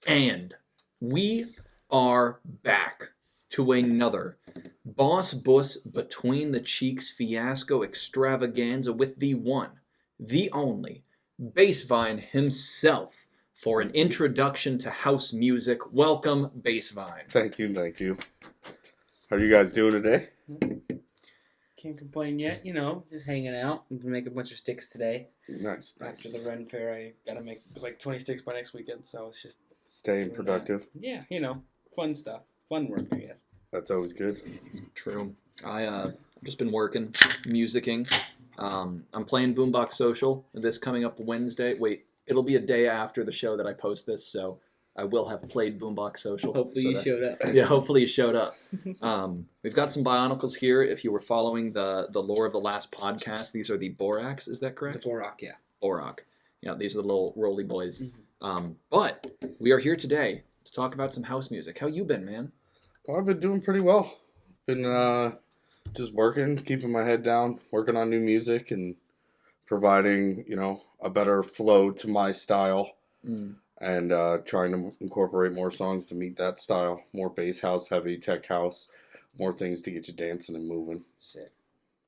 And we are back to another Boss Bus Between the Cheeks fiasco extravaganza with the one, the only, Bvssvine himself for an introduction to house music. Welcome, Bvssvine. Thank you. How are you guys doing today? Can't complain yet, just hanging out. I'm gonna make a bunch of sticks today. Nice. After the Ren Fair, I gotta make like 20 sticks by next weekend, so it's just Staying productive. that. Yeah, fun stuff. Fun work, I guess. That's always good. True. I've just been working, musicking. I'm playing Boombox Social this coming up Wednesday. Wait, it'll be a day after the show that I post this, so I will have played Boombox Social. Hopefully you showed up. Yeah, hopefully you showed up. We've got some Bionicles here. If you were following the lore of the last podcast, these are the Boraks, is that correct? The Borak, yeah. Borak. Yeah, these are the little roly boys. Mm-hmm. But we are here today to talk about some house music. How you been, man? Well, I've been doing pretty well. Been just working, keeping my head down, working on new music and providing, a better flow to my style. And trying to incorporate more songs to meet that style. More bass house, heavy, tech house. More things to get you dancing and moving. Sick.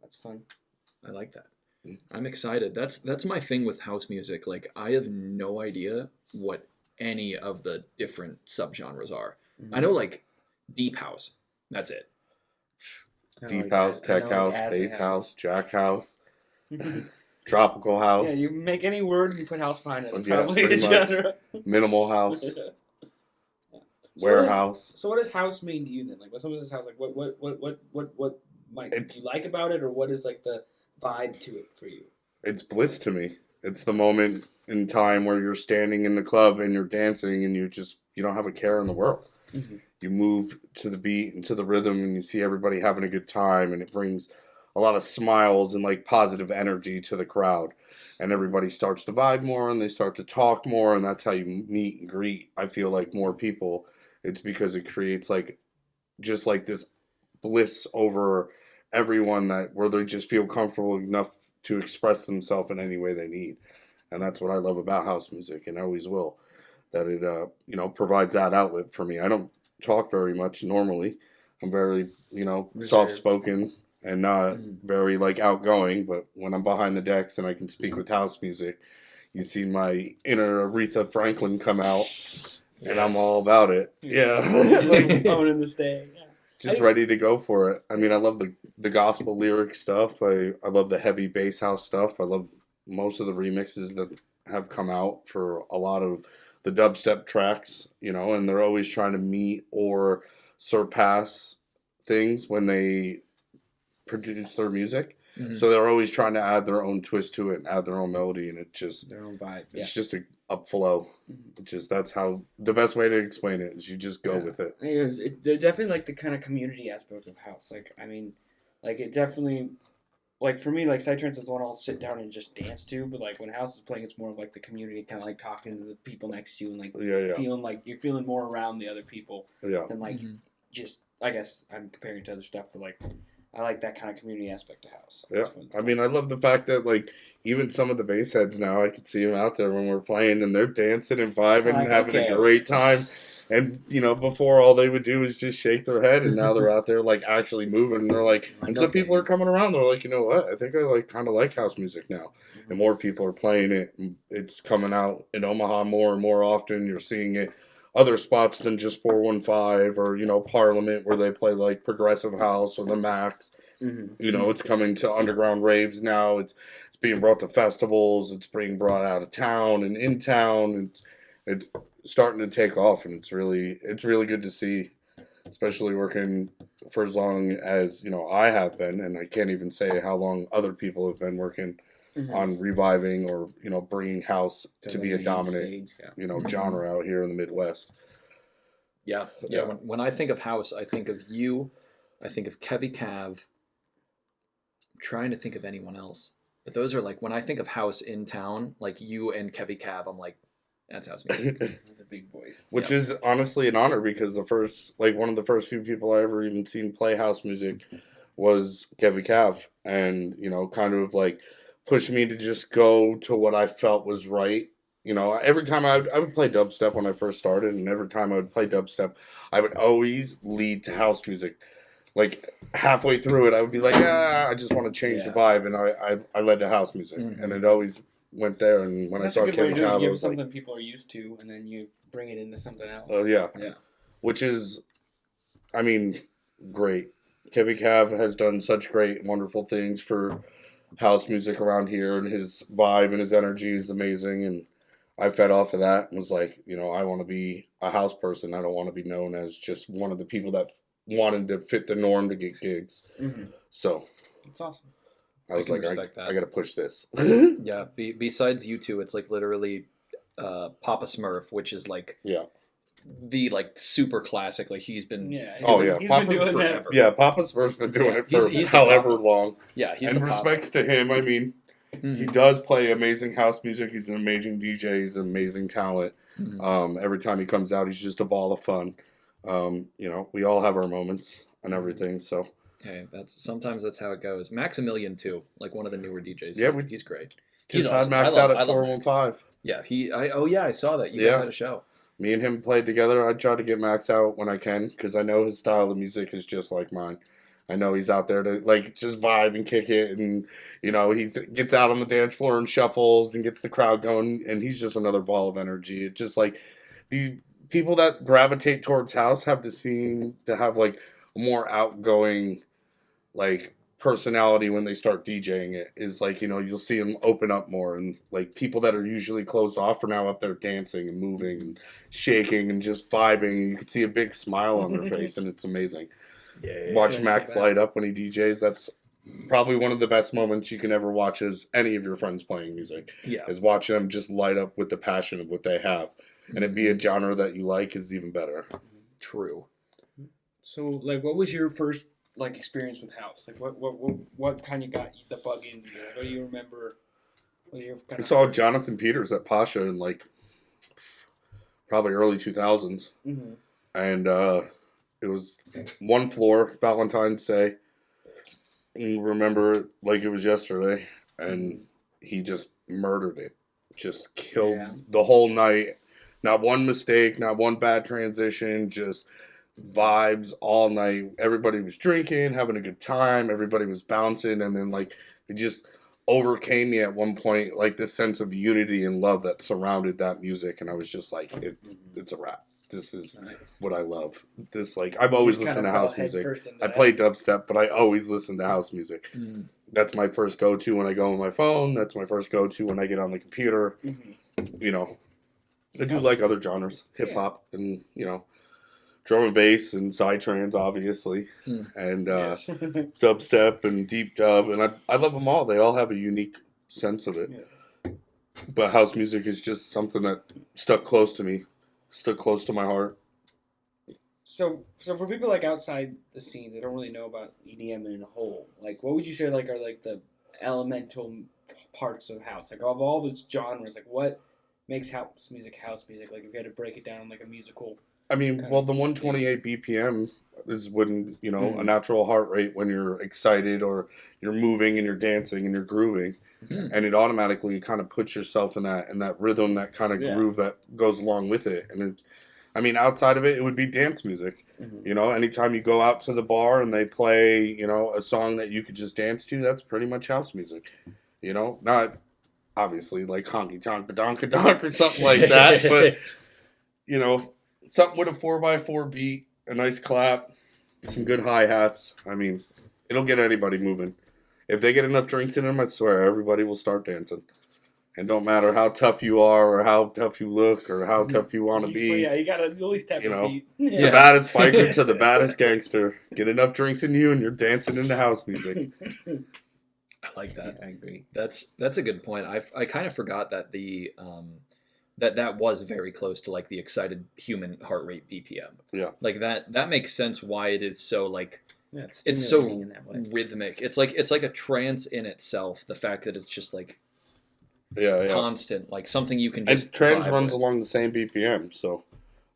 That's fun. I like that. I'm excited. That's my thing with house music. Like, I have no idea what any of the different subgenres are. I know, like, deep house. That's it. Deep house, tech house, bass house, jack house. Tropical house. Yeah, you make any word, you put house behind it. It's Yeah, probably pretty a much. genre. Minimal house. So Warehouse. So what does house mean to you then? Like, what is this house like? What do you like about it, or what is like the vibe to it for you? It's bliss to me. It's the moment in time where you're standing in the club and you're dancing and you don't have a care in the world. Mm-hmm. You move to the beat and to the rhythm and you see everybody having a good time and it brings a lot of smiles and like positive energy to the crowd. And everybody starts to vibe more and they start to talk more and that's how you meet and greet. I feel like more people. It's because it creates like just like this bliss over everyone where they just feel comfortable enough to express themselves in any way they need. And that's what I love about house music and always will. That it provides that outlet for me. I don't talk very much normally. I'm very, soft spoken and not very like outgoing, but when I'm behind the decks and I can speak with house music, you see my inner Aretha Franklin come out. And I'm all about it. Yeah. Like owning the stage. Yeah. Just ready to go for it. I mean, I love the gospel lyric stuff. I love the heavy bass house stuff. I love most of the remixes that have come out for a lot of the dubstep tracks, and they're always trying to meet or surpass things when they produce their music. Mm-hmm. So they're always trying to add their own twist to it and add their own melody, and it just their own vibe. Yeah. It's just a upflow. That's how the best way to explain it is you just go with it. They're definitely like the kind of community aspect of house. Like, I mean, like it definitely, like for me, like psytrance is the one I'll sit down and just dance to. But like when house is playing, it's more of like the community, kind of like talking to the people next to you and like feeling like you're feeling more around the other people than like just. I guess I'm comparing to other stuff, but like. I like that kind of community aspect of house. Yeah, I mean, I love the fact that, like, even some of the bass heads now, I can see them out there when we're playing, and they're dancing and vibing and having a great time. And, before all they would do was just shake their head, and now they're out there, like, actually moving. And they're like, and some people are coming around, they're like, you know what, I think I, kind of like house music now. And more people are playing it, and it's coming out in Omaha more and more often. You're seeing it other spots than just 415 or, Parliament where they play like Progressive House or the Max. Mm-hmm. It's coming to underground raves now. It's being brought to festivals. It's being brought out of town and in town. It's starting to take off, and it's really good to see, especially working for as long as, I have been, and I can't even say how long other people have been working on reviving or, bringing house to be a dominant, genre out here in the Midwest. Yeah. When I think of house, I think of you. I think of Kevy Cav. I'm trying to think of anyone else. But those are like, when I think of house in town, like you and Kevy Cav, I'm like, that's house music. The big boys. Which is honestly an honor because one of the first few people I ever even seen play house music was Kevy Cav. And, kind of like, pushed me to just go to what I felt was right every time I would play dubstep when I first started, and every time I would play dubstep, I would always lead to house music. Like halfway through it, I would be like, I just want to change the vibe, and I led to house music, and it always went there. And when That's I a saw good way to Kevin do it. You Cab, I give was like, something people are used to, and then you bring it into something else. oh yeah, Yeah. which is, I mean, great. Kevin Cab has done such great, wonderful things for house music around here, and his vibe and his energy is amazing. And I fed off of that and was like, I want to be a house person. I don't want to be known as just one of the people that wanted to fit the norm to get gigs. Mm-hmm. So that's awesome. I was like, I got to push this. Yeah. Besides you two, it's like literally Papa Smurf, which is like the like super classic. Like he's been he's Papa, been doing that. Yeah, Papa Smurf's been doing it for he's however long. Yeah, he's and respects to him. I mean, he does play amazing house music. He's an amazing DJ. He's an amazing talent. Every time he comes out, he's just a ball of fun. We all have our moments and everything. So hey, sometimes that's how it goes. Maximilian too, like one of the newer DJs. Yeah, he's great. He's He's had awesome. Max out at 415. Yeah, I saw that. You guys had a show. Me and him played together. I try to get Max out when I can because I know his style of music is just like mine. I know he's out there to like just vibe and kick it, and he gets out on the dance floor and shuffles and gets the crowd going, and he's just another ball of energy. It's just like the people that gravitate towards house have to seem to have like a more outgoing like personality when they start DJing it. Is like you'll see them open up more, and like people that are usually closed off are now up there dancing and moving and shaking and just vibing, and you can see a big smile on their face, and it's amazing. Watch Max light up when he DJs. That's probably one of the best moments you can ever watch as any of your friends playing music. Yeah, is watch them just light up with the passion of what they have, and it be a genre that you like is even better. True. So, like, what was your first like experience with house? Like, what kind of got the bug into you? What do you remember? Was your I saw Jonathan Peters at Pasha in like probably early 2000s, and it was one floor, Valentine's Day. And remember it like it was yesterday, and he just murdered it, just killed the whole night. Not one mistake, not one bad transition, just vibes all night. Everybody was drinking, having a good time. Everybody was bouncing, and then like it just overcame me at one point, like this sense of unity and love that surrounded that music, and I was just like, it's a wrap. This is what I love. This like I've always listened to house music. I play dubstep, but I always listen to house music. That's my first go-to when I go on my phone. That's my first go-to when I get on the computer. I do like other genres, hip hop, and drum and bass and psytrance, obviously, and dubstep and deep dub, and I love them all. They all have a unique sense of it. But house music is just something that stuck close to me, stuck close to my heart. So for people like outside the scene, they don't really know about EDM in a whole. Like, what would you say like are like the elemental parts of house? Like of all these genres, like what makes house music? Like if you had to break it down like a musical. I mean, well, the 128 BPM is when, a natural heart rate when you're excited or you're moving and you're dancing and you're grooving. And it automatically kind of puts yourself in that rhythm, that kind of groove that goes along with it. And outside of it, it would be dance music. Anytime you go out to the bar and they play, a song that you could just dance to, that's pretty much house music. Not obviously like honky tonk badonka donk or something like that, but, something with a 4x4 beat, a nice clap, some good hi-hats. It'll get anybody moving. If they get enough drinks in them, I swear everybody will start dancing. And don't matter how tough you are or how tough you look or how tough you want to be. Yeah, you got to at least tap your feet. The baddest biker to the baddest gangster. Get enough drinks in you and you're dancing into house music. I like that. Yeah, I agree. That's a good point. I kind of forgot that the that was very close to like the excited human heart rate BPM. Yeah. Like that makes sense why it is so like it's so in that way. rhythmic. It's like a trance in itself. The fact that it's just like constant, like something you can just. And trance runs along the same BPM, so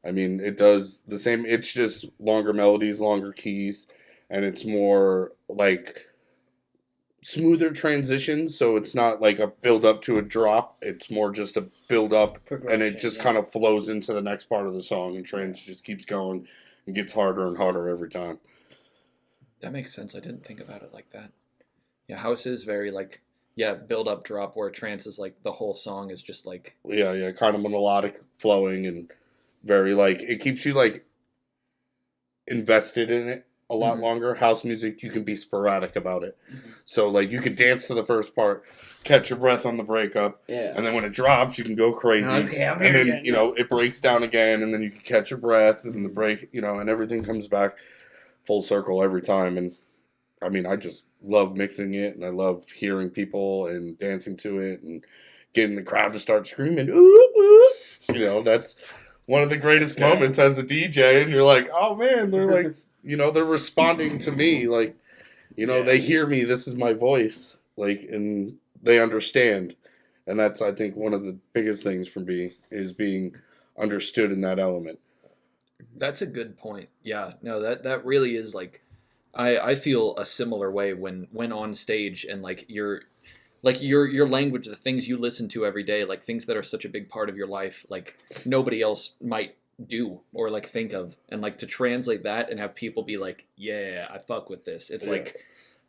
it does the same. It's just longer melodies, longer keys, and it's more like smoother transitions, so it's not like a build up to a drop. It's more just a build up, and it just kind of flows into the next part of the song, and trance just keeps going and gets harder and harder every time. That makes sense. I didn't think about it like that. Yeah, house is very like build up drop, where trance is like the whole song is just like kind of melodic flowing and very like it keeps you like invested in it a lot longer. House music, you can be sporadic about it. So like you could dance to the first part, catch your breath on the breakup, and then when it drops, you can go crazy. Okay, I'm and then again. it breaks down again, and then you can catch your breath, and the break, and everything comes back full circle every time. And I mean, I just love mixing it, and I love hearing people and dancing to it, and getting the crowd to start screaming. Ooh, ooh. That's one of the greatest moments as a DJ, and you're like, oh man, they're like, they're responding to me, like, they hear me, this is my voice, like, and they understand, and that's, I think, one of the biggest things for me, is being understood in that element. That's a good point. Yeah, no, that really is like, I feel a similar way when on stage, and like your language, the things you listen to every day, like things that are such a big part of your life, like nobody else might do or like think of, and like to translate that and have people be like, yeah, I fuck with this. It's like,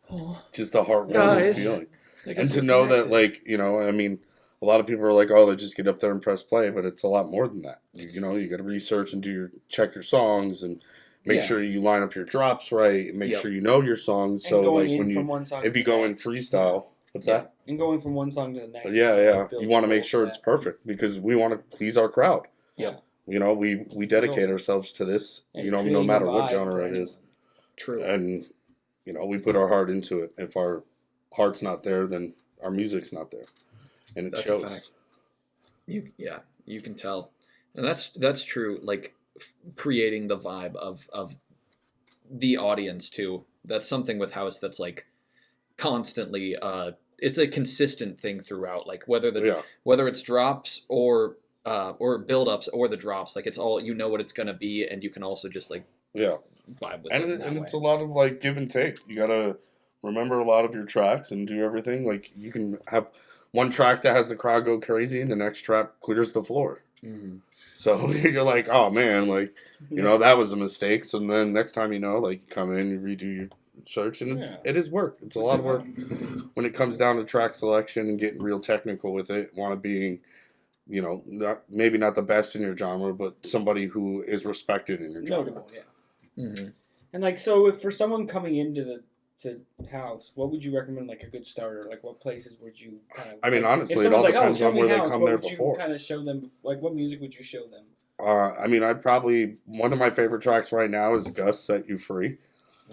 oh, just a heartwarming feeling. Like, and to know that, like, I mean, a lot of people are like, oh, they just get up there and press play, but it's a lot more than that. You got to research and check your songs and make sure you line up your drops right, and make sure you know your songs. So like if you go in freestyle. What's that? And going from one song to the next. Yeah. You want to make sure it's perfect, because we want to please our crowd. Yeah. We dedicate ourselves to this, no matter what genre it is. True. And, we put our heart into it. If our heart's not there, then our music's not there. And it shows. A fact. You can tell. And that's true, like creating the vibe of the audience too. That's something with house that's like constantly it's a consistent thing throughout, like whether it's drops or build-ups or the drops, like it's all, what it's going to be, and you can also just like vibe with it. And it's a lot of like give and take. You got to remember a lot of your tracks and do everything. Like you can have one track that has the crowd go crazy, and the next track clears the floor. So you're like, oh man, like, that was a mistake. So then next time, like you come in, you redo your search, and it is work. It's a lot of work when it comes down to track selection and getting real technical with it. Want to being, maybe not the best in your genre, but somebody who is respected in your genre. Notable, And like, so if for someone coming into to house, what would you recommend, like a good starter? Like what places would you kind of? I mean, honestly, it all depends on where they come there before. Kind of show them, like what music would you show them? I mean, one of my favorite tracks right now is Gus Set You Free.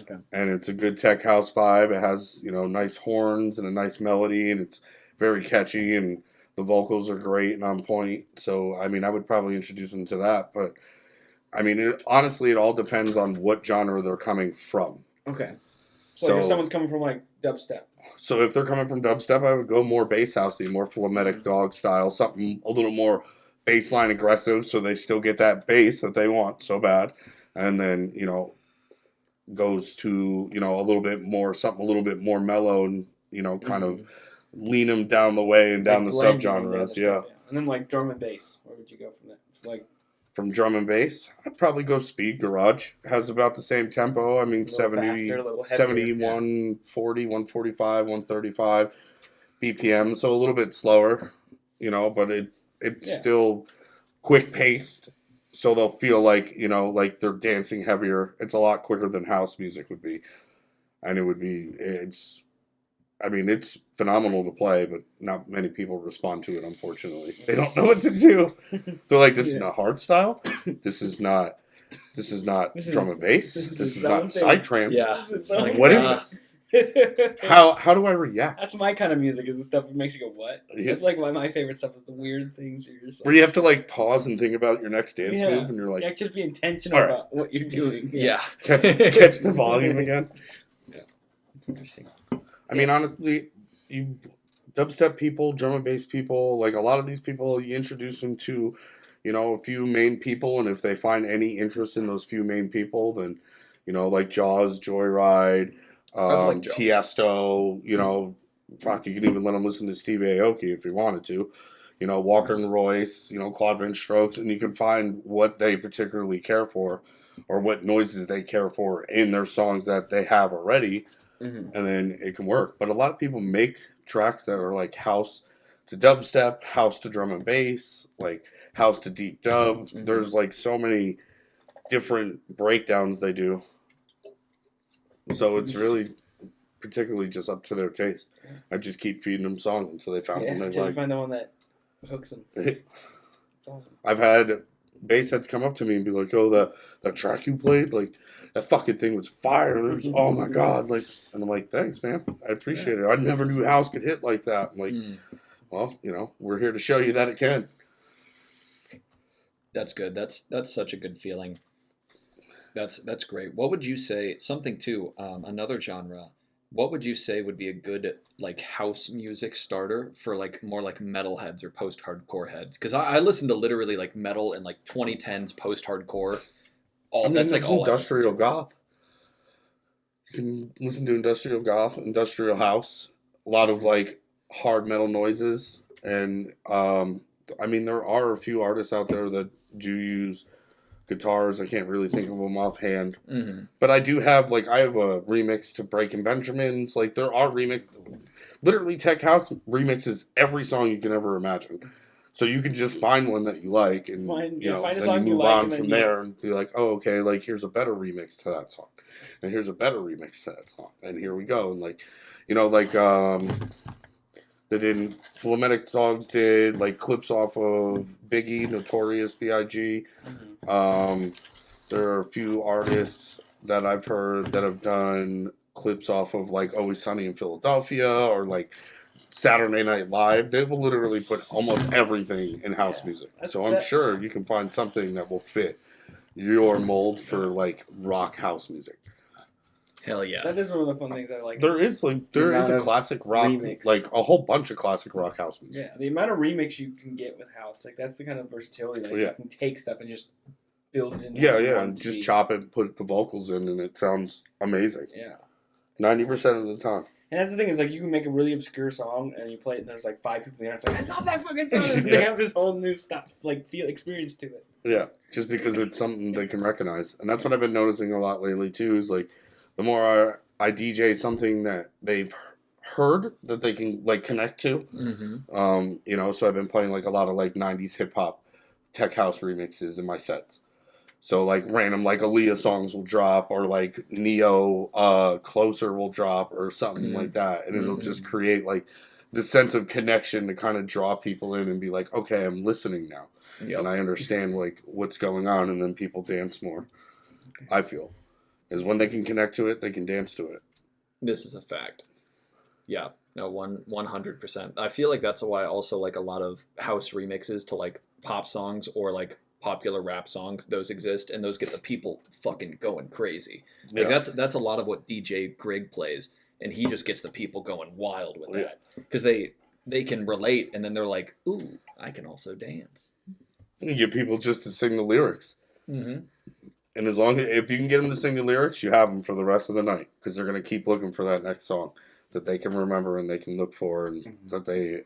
Okay. And it's a good tech house vibe. It has, nice horns and a nice melody, and it's very catchy, and the vocals are great and on point. So, I mean, I would probably introduce them to that. But, I mean, honestly, it all depends on what genre they're coming from. Okay. So if someone's coming from, like, dubstep. So if they're coming from dubstep, I would go more bass housey, more phlegmatic dog style, something a little more bass line aggressive, so they still get that bass that they want so bad. And then, goes to, something a little bit more mellow, and, kind of lean them down the way and down the subgenres. And then like drum and bass, where would you go from that? Like from drum and bass, I'd probably go speed garage. It has about the same tempo. I mean, 70, faster, 140, 145, 135 BPM, so a little bit slower, but it's still quick paced. So they'll feel like, like they're dancing heavier. It's a lot quicker than house music would be. And it's phenomenal to play, but not many people respond to it, unfortunately. They don't know what to do. They're like, this is not hard style. This is not drum and bass. This is not psytrance. Yeah. Like, what is this? How do I react? That's my kind of music, is the stuff that makes you go, what? Yeah. That's like my favorite stuff, is the weird things that you're just like, where you have to like pause and think about your next dance move, and you're like, just be intentional about what you're doing. Catch the volume again. Yeah, it's interesting. I mean, honestly, you dubstep people, drum and bass people, like a lot of these people, you introduce them to, a few main people, and if they find any interest in those few main people, then, like Jaws, Joyride, I've liked Jones. Tiesto, you know, fuck, you can even let them listen to Steve Aoki if you wanted to. You know, Walker and Royce, you know, Claude Van Strokes, and you can find what they particularly care for or what noises they care for in their songs that they have already, and then it can work. But a lot of people make tracks that are like house to dubstep, house to drum and bass, like house to deep dub. There's like so many different breakdowns they do. So it's really particularly just up to their taste. I just keep feeding them songs until they found one they until like. you find the one that hooks them. It's awesome. I've had bass heads come up to me and be like, "Oh, that track you played, like that fucking thing was fire. There's oh my god, like," and I'm like, "Thanks, man. I appreciate it. I never knew house could hit like that." I'm like, well, you know, we're here to show you that it can. That's good. That's such a good feeling. That's great. What would you say? Something too. Another genre. What would you say would be a good like house music starter for like more like metal heads or post-hardcore heads? Because I listen to literally like metal and like 2010s post-hardcore. That's like all industrial goth. You can listen to industrial goth, industrial house, a lot of like hard metal noises, and I mean there are a few artists out there that do use guitars. I can't really think of them offhand, but I do have like I have a remix to Breaking Benjamins. Like there are literally tech house remixes every song you can ever imagine. So you can just find one that you like, and find a then song you you move like, on and from then there and be like, oh, okay, like here's a better remix to that song, and here's a better remix to that song, and here we go, and like, you know, like they did Flametic Dogs did like clips off of Biggie, Notorious B.I.G. There are a few artists that I've heard that have done clips off of like Always Sunny in Philadelphia or like Saturday Night Live. They will literally put almost everything in house music. So I'm sure you can find something that will fit your mold for like rock house music. Hell yeah. That is one of the fun things I like. There is a classic rock remix. like a whole bunch of classic rock house music. Yeah, the amount of remix you can get with house, like that's the kind of versatility that you can take stuff and just build it into and just chop it and put the vocals in and it sounds amazing. Yeah. 90% of the time. And that's the thing is like you can make a really obscure song and you play it and there's like 5 people there and it's like I love that fucking song and they have this whole new stuff like experience to it. Yeah, just because it's something they can recognize. And that's what I've been noticing a lot lately too is like the more I DJ something that they've heard that they can like connect to. You know, so I've been playing like a lot of like 90s hip hop tech house remixes in my sets. So like random like Aaliyah songs will drop or like Neo Closer will drop or something like that. And it'll just create like this sense of connection to kind of draw people in and be like, okay, I'm listening now. And I understand like what's going on, and then people dance more. I feel. Is when they can connect to it, they can dance to it. This is a fact. Yeah. No, 100%. I feel like that's why I also like a lot of house remixes to like pop songs or like popular rap songs. Those exist and those get the people fucking going crazy. Like that's a lot of what DJ Greg plays, and he just gets the people going wild with that because they can relate, and then they're like, ooh, I can also dance. You get people just to sing the lyrics. And as long as if you can get them to sing the lyrics, you have them for the rest of the night because they're going to keep looking for that next song that they can remember and they can look for and that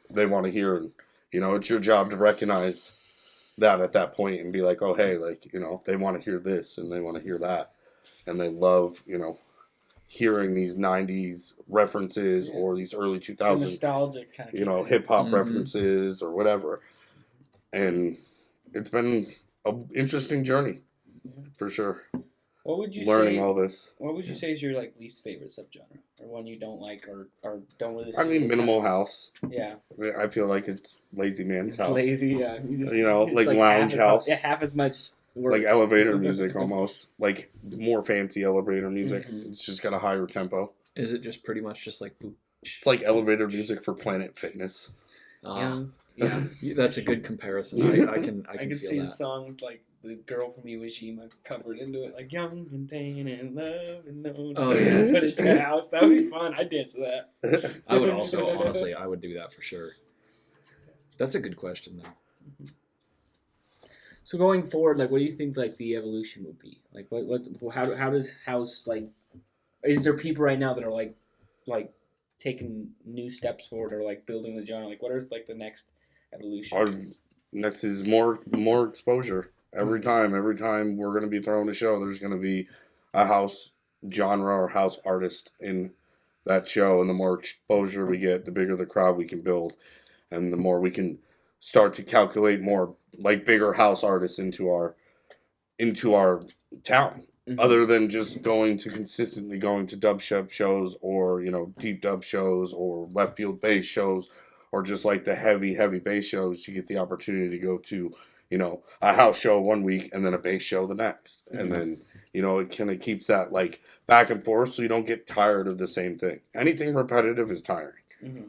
they want to hear. And you know, it's your job to recognize that at that point and be like, oh hey, like you know, they want to hear this and they want to hear that, and they love hearing these 90s references or these early 2000s nostalgic kind of hip hop references or whatever. And it's been an interesting journey. For sure. What would you learning all this? What would you say is your like least favorite subgenre, or one you don't like, or don't really? I mean, minimal house. Yeah. I feel like it's lazy man's house. Lazy, yeah. Like lounge house. Half as much work. Like elevator music almost. Like more fancy elevator music. It's just got a higher tempo. Is it just pretty much just like? It's like elevator music for Planet Fitness. Yeah, that's a good comparison. I can feel see that. a song like the girl from Iwo Jima covered into it, like "Young and Pain and Love and No." Oh yeah, put it in the house. That would be fun. I'd dance to that. I would also honestly, I would do that for sure. That's a good question though. So going forward, like, what do you think like the evolution would be? Like, how does house like is there people right now that are like taking new steps forward or like building the genre? Like, what is like the next evolution? Our next is more exposure. Every time we're gonna be throwing a show, there's gonna be a house genre or house artist in that show, and the more exposure we get, the bigger the crowd we can build, and the more we can start to calculate more like bigger house artists into our town. Mhm. Other than just consistently going to dubstep shows or deep dub shows or left field bass shows or just like the heavy bass shows, you get the opportunity to go to a house show one week and then a bass show the next, and then it kind of keeps that like back and forth, so you don't get tired of the same thing. Anything repetitive is tiring. Mm-hmm.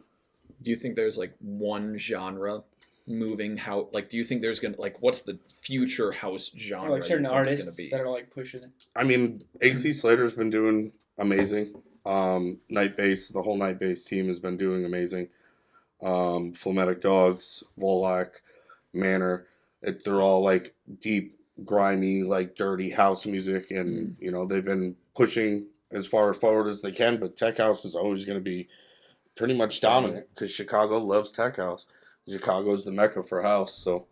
Do you think there's like one genre moving? How, like, do you think there's gonna, like, what's the future house genre? Or like certain you think is artists gonna be? that are like pushing it. I mean, AC Slater's been doing amazing. Night Bass, the whole Night Bass team has been doing amazing. Phlegmatic Dogs, Volak, Manor, they're all like deep, grimy, like dirty house music, and they've been pushing as far forward as they can. But tech house is always going to be pretty much dominant because Chicago loves tech house. Chicago's the mecca for house, so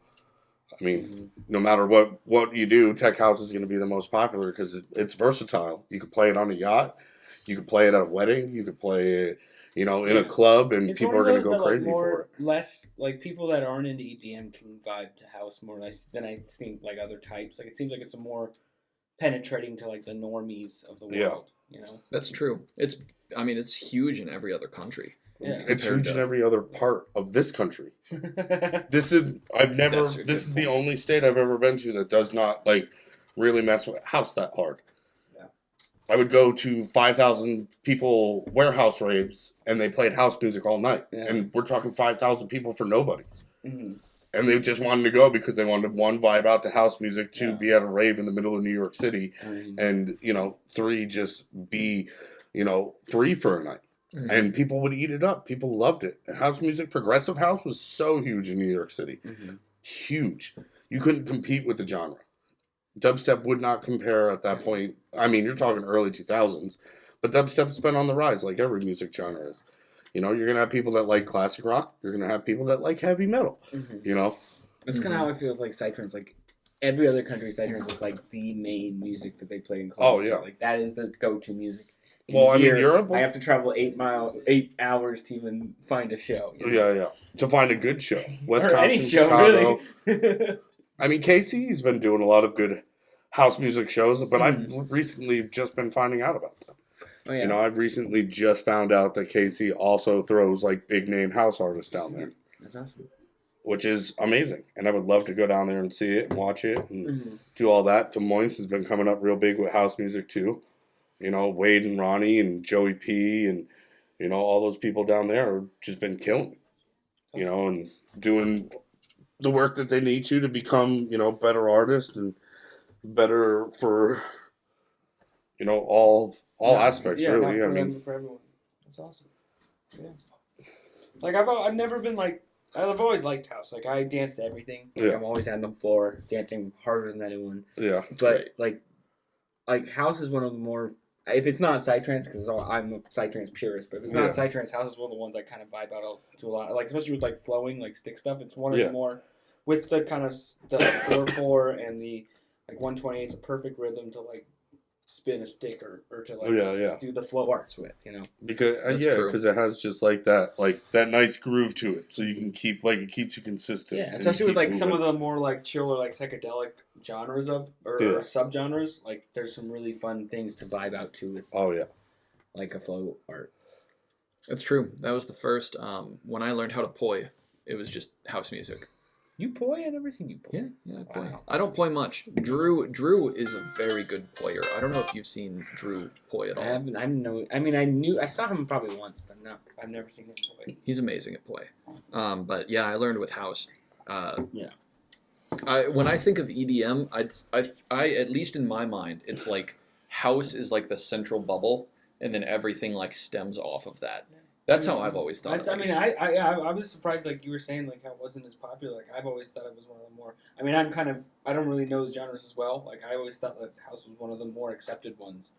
I mean, no matter what you do, tech house is going to be the most popular because it's versatile. You could play it on a yacht, you could play it at a wedding, you could play it, in a club, and It's people one are of going to those go that, crazy like, for it. Less like people that aren't into EDM can vibe to house more than I think like other types. Like it seems like it's a more penetrating to like the normies of the world. That's true. It's huge in every other country. Yeah. It's huge in every other part of this country. This is the only state I've ever been to that does not like really mess with house that hard. Yeah. I would go to 5,000 people warehouse raves and they played house music all night, and we're talking 5,000 people for nobodies. Mm-hmm. And they just wanted to go because they wanted one, vibe out to house music, two, be at a rave in the middle of New York City, and three, just be free for a night. Mm-hmm. And people would eat it up. People loved it. House music, progressive house, was so huge in New York City. Mm-hmm. Huge. You couldn't compete with the genre. Dubstep would not compare at that point. I mean, you're talking early 2000s, but dubstep's been on the rise like every music genre is. You're going to have people that like classic rock. You're going to have people that like heavy metal. Mm-hmm. That's kind of how I feel with like psytrance. Like every other country, psytrance is like the main music that they play in clubs. Oh yeah, like that is the go-to music. Well, I mean, Europe. I have to travel 8 hours to even find a show. Yeah. To find a good show, Wisconsin, or any show, Chicago. Really. I mean, KC's been doing a lot of good house music shows, but I've recently just been finding out about them. Oh, yeah. I've recently just found out that KC also throws like big name house artists down there. That's awesome. Which is amazing, and I would love to go down there and see it and watch it and do all that. Des Moines has been coming up real big with house music too. Wade and Ronnie and Joey P and all those people down there have just been killing it, and doing the work that they need to become better artists and better for all aspects, really. I mean, for everyone. That's awesome. Yeah. Like I've never been like, I've always liked house. Like I dance to everything. Like, I'm always on the floor dancing harder than anyone. Yeah. But like house is one of the more. If it's not psytrance, because I'm a psytrance purist, but if it's not psytrance, house is one of the ones I kind of vibe out to a lot. Like especially with like flowing, like stick stuff. It's one of the more with the kind of the 4/4 and the like 120. It's a perfect rhythm to like spin a stick or to like do the flow arts with, because because it has just like that nice groove to it, so you can keep it keeps you consistent. Yeah, especially with like moving. Some of the more like chill or like psychedelic genres or subgenres. Like there's some really fun things to vibe out to with. Oh yeah, like a flow art. That's true. That was the first when I learned how to poi. It was just house music. You poi? I've never seen you poi. Yeah, I poi. Wow. I don't poi much. Drew is a very good poyer. I don't know if you've seen Drew poi at all. I saw him probably once, but no, I've never seen him poi. He's amazing at poi. But yeah, I learned with house. When I think of EDM, I at least in my mind, it's like house is like the central bubble, and then everything like stems off of that. That's how I've always thought. I was surprised, like you were saying, like how it wasn't as popular. Like I've always thought it was one of the more. I mean, I don't really know the genres as well. Like I always thought that house was one of the more accepted ones.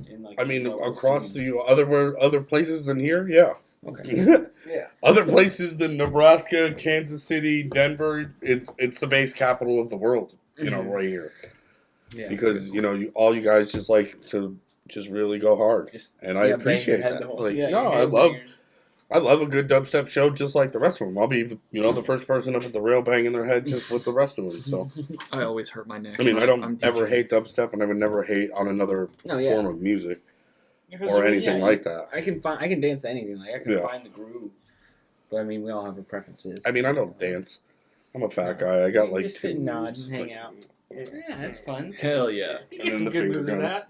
In like I mean, local across scenes. the other places than here, yeah. Okay. Yeah. Other places than Nebraska, Kansas City, Denver, it's the bass capital of the world, right here. Yeah. Because, all you guys just like to just really go hard. And I appreciate bang your head that. the whole, Like, yeah, no, your headbangers. I love a good dubstep show just like the rest of them. I'll be, the first person up at the rail banging their head just with the rest of them. So, I always hurt my neck. I mean, I don't I'm ever teaching. hate dubstep, and I would never hate on another form of music or anything like that. I can dance to anything. Like I can find the groove. But I mean, we all have our preferences. I mean, I don't dance. I'm a fat guy. I got like just two sit and nod moves, and hang out. Yeah, that's fun. Hell yeah. You And get then some the good finger moves of guns. that.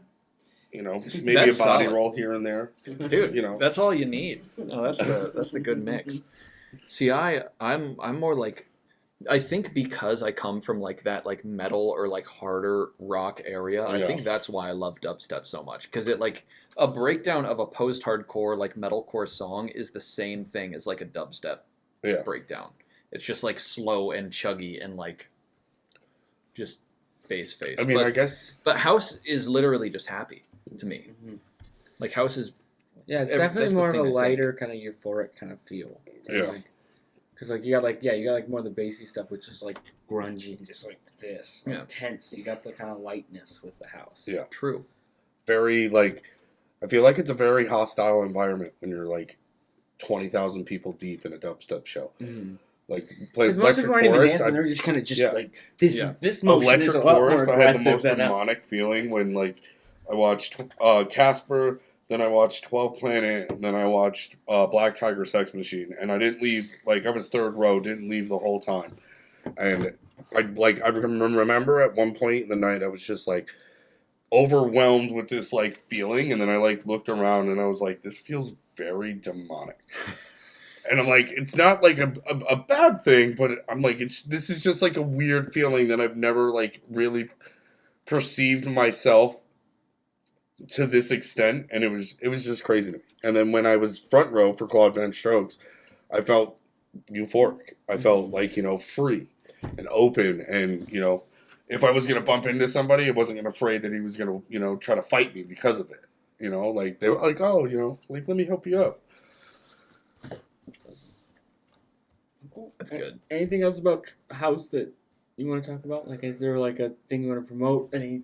Maybe That's a body solid. roll here and there. Dude, that's all you need. Oh, that's the good mix. See, I'm more like, I think because I come from like that like metal or like harder rock area, I think that's why I love dubstep so much, because it like a breakdown of a post-hardcore like metalcore song is the same thing as like a dubstep breakdown. It's just like slow and chuggy and like just bass face. I mean, I guess. Mm-hmm. But house is literally just happy to me. Like house is Yeah, it's Every- definitely that's the more of thing, I a think. lighter, kind of euphoric kind of feel. Yeah. Because like you got more of the bassy stuff, which is like grungy and just like this, like, Yeah. tense. You got the kind of lightness with the house. Yeah. true. Very, like, I feel like it's a very hostile environment when you're, like, 20,000 people deep in a dubstep show. Mm-hmm. Like, plays Because most Electric people aren't even Forest. dancing; they're just kind of Yeah. this. Yeah. This motion Electric is a lot Forest, more I had the aggressive most than demonic feeling when, like, I watched Casper, then I watched 12 Planet, and then I watched Black Tiger Sex Machine, and I didn't leave, like, I was third row, didn't leave the whole time. And I remember at one point in the night, I was just, like, overwhelmed with this, like, feeling, and then I, like, looked around, and I was like, this feels very demonic. And I'm like, it's not, like, a bad thing, but I'm like, this is just, like, a weird feeling that I've never, like, really perceived myself to this extent, and it was just crazy to me. And then when I was front row for Claude Van Strokes, I felt euphoric. I felt like, free and open, and, if I was going to bump into somebody, I wasn't afraid that he was going to, try to fight me because of it. Like, they were like, oh, like, let me help you out. That's good. Anything else about house that you want to talk about? Like, is there like a thing you want to promote? Any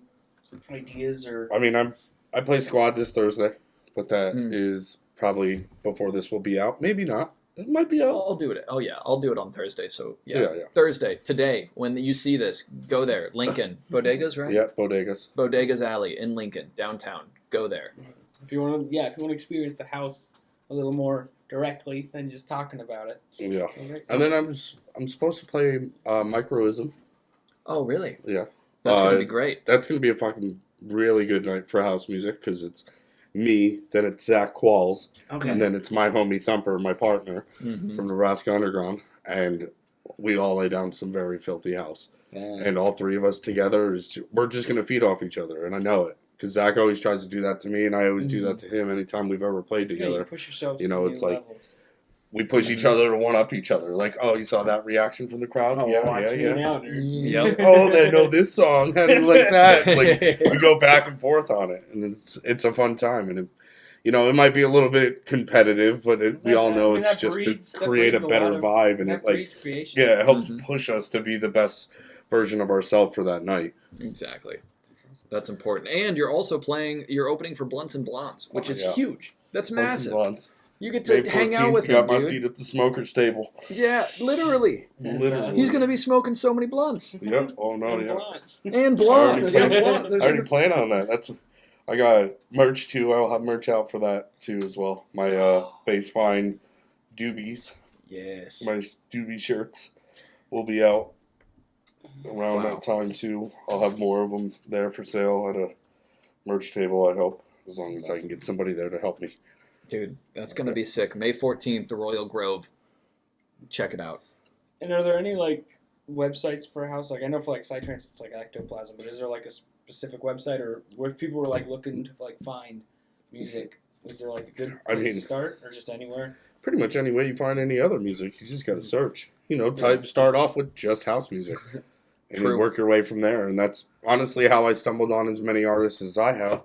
ideas or? I mean, I play Squad this Thursday, but that is probably before this will be out. Maybe not. It might be out. I'll do it. Oh yeah, I'll do it on Thursday. So yeah. Yeah. Thursday today when you see this, go there. Lincoln Bodegas, right? Yeah, Bodegas. Bodegas Alley in Lincoln, downtown. Go there. If you want to experience the house a little more directly than just talking about it. Yeah. Okay. And then I'm supposed to play Microism. Oh really? Yeah. That's gonna be great. That's gonna be a fucking really good night for house music because it's me, then it's Zack Qualls, Okay. and then it's my homie Thumper, my partner Mhm. from Nebraska Underground, and we all lay down some very filthy house. And all three of us together we're just gonna feed off each other, and I know it because Zack always tries to do that to me, and I always do that to him anytime we've ever played Yeah, together. you push yourselves. You know, to it's new like- levels. We push each other to one up each other. Like, oh, you saw that reaction from the crowd? Watch me yeah. now, dude. Yep. Oh, they know this song. How do you like that? Like, we go back and forth on it, and it's a fun time. And it might be a little bit competitive, but we all know it's just to create a better vibe, and That it like breeds creation. it helps Mhm. push us to be the best version of ourselves for that night. Exactly. That's important. And you're opening for Blunts and Blondes, which is Yeah. huge. That's massive. Blunts. You get to May hang 14th, out with got him, my dude. seat at the smoker's table. Yeah, literally. Literally. He's going to be smoking so many blunts. Yep. Oh no. Yeah. And blondes. I Yeah, already blonde. I There's already gonna- plan on that. I got merch too. I'll have merch out for that too as well. My Bvssvine doobies, Yes. my doobie shirts will be out around Wow. that time too. I'll have more of them there for sale at a merch table. I hope, as long as I can get somebody there to help me. Dude, that's going to be sick. May 14th, the Royal Grove. Check it out. And are there any like websites for a house? Like I know for like Psytrance it's like Ectoplasm, but is there like a specific website or if people were like looking to like find music? Is there like a good place to start or just anywhere? Pretty much any way you find any other music, you just got to search. Start off with just house music. And True. you work your way from there. And that's honestly how I stumbled on as many artists as I have.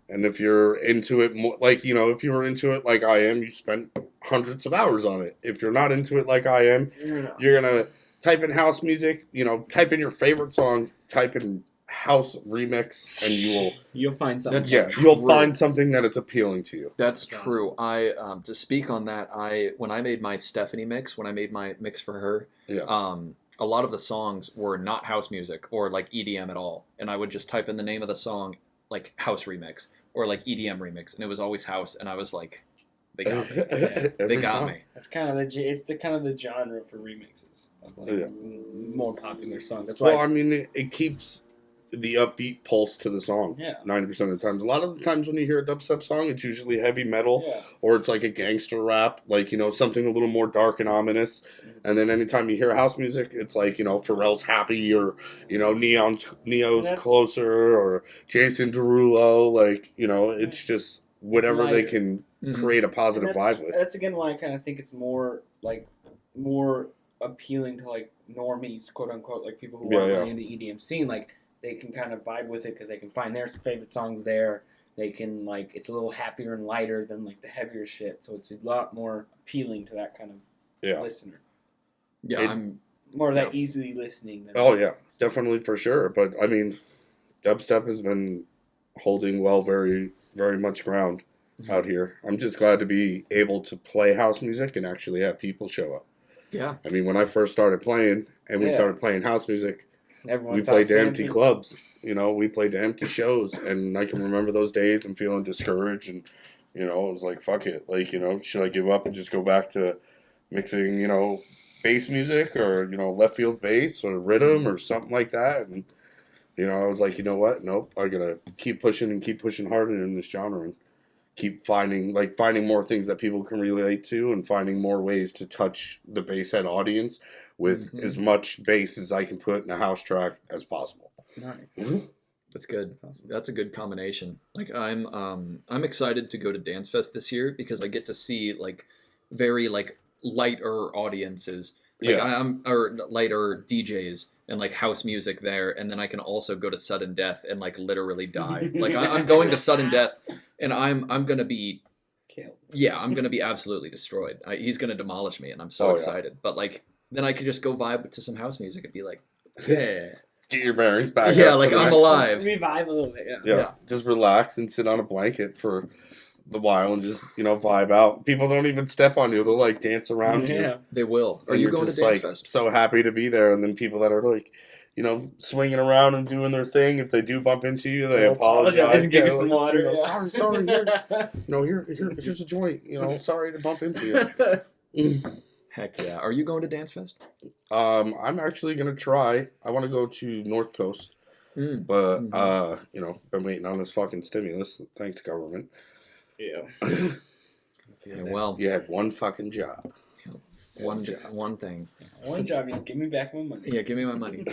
And if you're into it more, like, you know, if you were into it like I am, you spent hundreds of hours on it. If you're not into it like I am, you're going to type in house music, you know, type in your favorite song, type in house remix, and you'll find something. You'll find something that it's appealing to you. That's true. I to speak on that, when I made my Stephanie mix, when I made my mix for her, a lot of the songs were not house music or like EDM at all, and I would just type in the name of the song, like house remix or like EDM remix, and it was always house, and I was like, they got me. They got me. That's kind of the genre for remixes of like more popular songs. That's why. Well, I mean, it keeps the upbeat pulse to the song. 90% of the times. A lot of the times when you hear a dubstep song, it's usually heavy metal or it's like a gangster rap, like, you know, something a little more dark and ominous. And then anytime you hear house music, it's like, you know, Pharrell's Happy or, you know, Neo's Closer or Jason Derulo. Like, you know, it's just whatever they can create a positive vibe with. That's again why I kind of think it's more appealing to like normies, quote unquote, like people who aren't really in the EDM scene. Like, they can kind of vibe with it because they can find their favorite songs there. They can, like, it's a little happier and lighter than, like, the heavier shit. So it's a lot more appealing to that kind of listener. Yeah, I'm more of that easily listening. Than definitely for sure. But, I mean, dubstep has been holding very, very much ground out here. I'm just glad to be able to play house music and actually have people show up. Yeah. I mean, when I first started playing and we started playing house music, we played to empty clubs, you know, we played to empty shows, and I can remember those days and feeling discouraged, and, you know, it was like, fuck it, like, you know, should I give up and just go back to mixing, you know, bass music or, you know, left field bass or rhythm or something like that, and, you know, I was like, you know what, nope, I gotta keep pushing harder in this genre and keep finding more things that people can relate to and finding more ways to touch the bass head audience with as much bass as I can put in a house track as possible. Nice. That's good. That's a good combination. Like, I'm excited to go to Dance Fest this year because I get to see like very like lighter audiences. Like or lighter DJs and like house music there, and then I can also go to Sudden Death and like literally die. Like I'm going to Sudden Death, and I'm gonna be killed. Yeah, I'm gonna be absolutely destroyed. He's gonna demolish me, and I'm so excited. But like then I could just go vibe to some house music and be like, yeah. Get your bearings back. Yeah, like I'm alive. Revive a little bit. Yeah. Just relax and sit on a blanket for the while and just, you know, vibe out. People don't even step on you. They'll like dance around you. They will. Are you going to Dance Fest? So happy to be there. And then people that are like, you know, swinging around and doing their thing, if they do bump into you, they apologize. Give you some water. You know, sorry. Here's a joint. You know, sorry to bump into you. Heck yeah. Are you going to Dance Fest? I'm actually going to try. I want to go to North Coast. But, you know, been waiting on this fucking stimulus. Thanks, government. Yeah. Well, you had one fucking job. One thing. One job. Just give me back my money. Yeah, give me my money.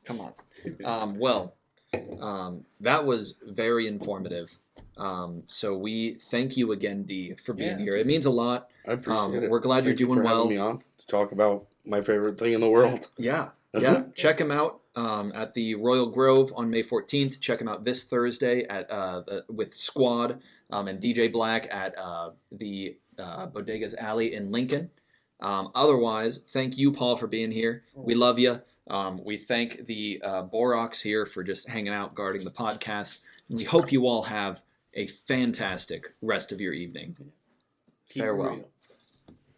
Come on. That was very informative. So we thank you again, Dee, for being here. It means a lot. I appreciate it. We're glad you're doing well. Having me on to talk about my favorite thing in the world. Yeah. Check him out at the Royal Grove on May 14th. Check him out this Thursday at with Squad and DJ Black at the Bodegas Alley in Lincoln. Otherwise, thank you, Paul, for being here. We love you. We thank the Borox here for just hanging out, guarding the podcast. And we hope you all have a fantastic rest of your evening. Farewell.